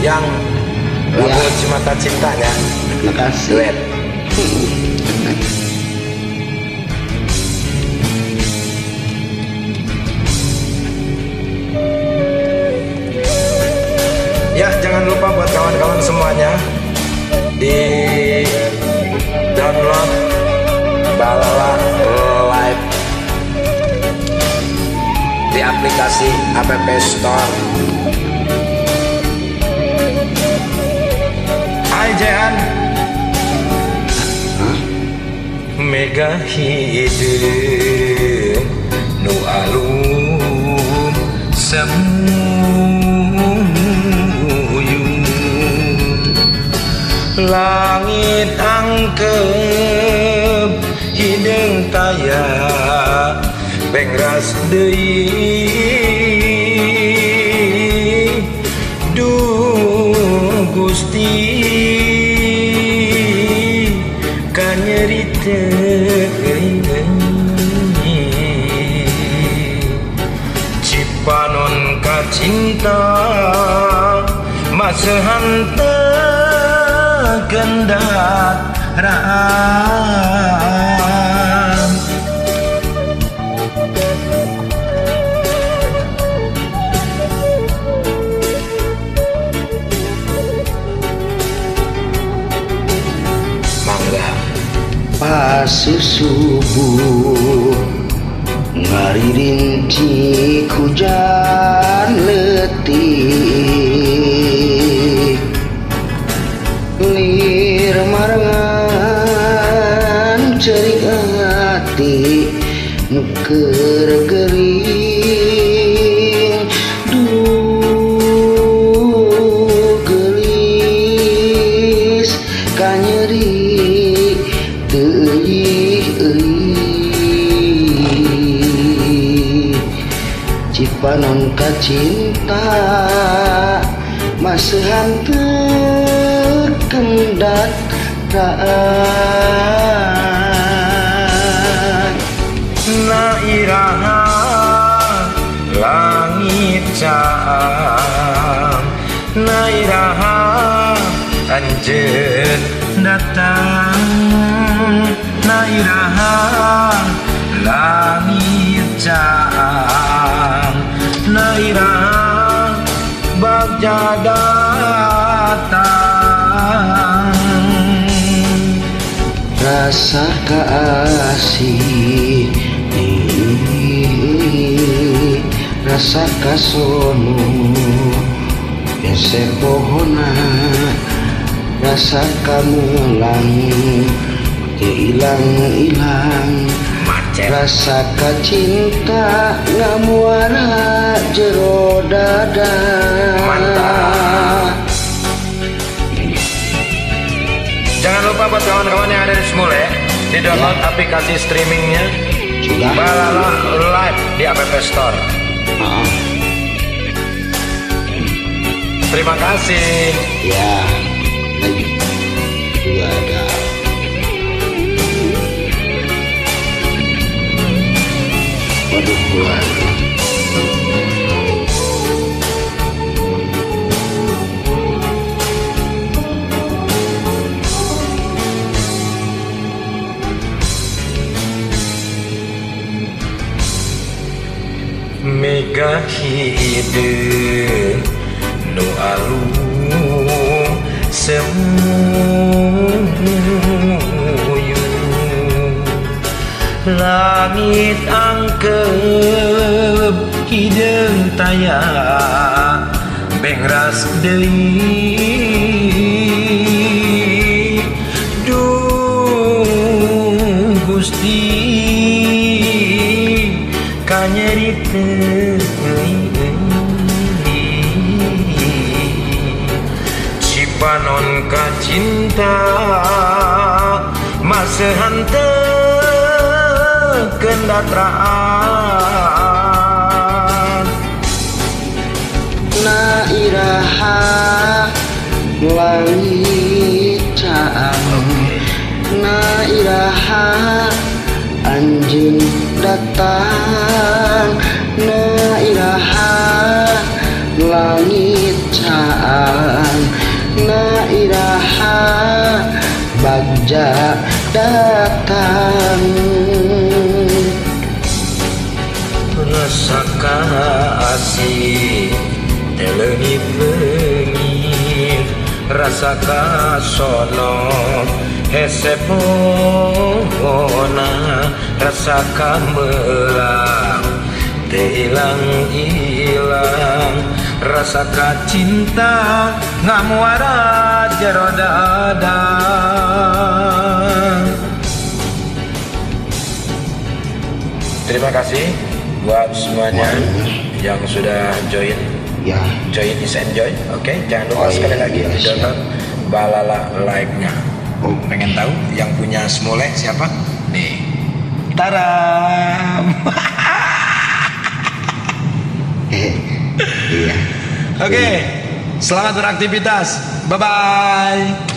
yang lagu Cimata Cintanya. Makasih. Duet. Ya, jangan lupa buat kawan-kawan semuanya di download Balala Live di aplikasi App Store. Hai Jehan. Mega hideung nu alum semuyung, langit angkep hideung taya bengras deui duh Gusti kanyeriteun cipanon kacinta masehan teu gendatraan. Mangga Pas subuh ngaririntik hujan letih, lir marangan cerik hati nuker gering, duh gelis kanyeri teuih euih. Cipanon kacinta masehan teu gendatraan. Nairaha langit caang, nairaha anjeun datang, nairaha langit caang, nairaha bagja datang. Rasa kaasih, rasa kasono ese pohona, rasa kamulang ilang-ilang, rasa kacinta ngamuara jero dada. Mantap. Jangan lupa buat kawan-kawan yang ada di Smule ya, di download aplikasi streamingnya Sudah. Balala Live di App Store. Terima kasih. Ya, lagi dua ada. Waduh, waduh. Mega hideung nu alum semuyung, langit angkep hideung taya bengras deui duh Gusti kanyeriteun cipanon kacinta masehan teu gendatraan. Nairaha langit caang, nairaha anjeun datang, nairaha langit caang, datang. Rasakan asih telengi pengit, rasakan sono hesepona, rasakan melang hilang-hilang, rasakan cinta ngamuara jero dada. Terima kasih buat semuanya yang sudah join. Ya. Join is enjoy, oke? Jangan lupa sekali lagi ditonton balala like-nya. Pengen tahu yang punya Smule siapa? Nih, taram. Iya. Oke, selamat beraktivitas. Bye bye.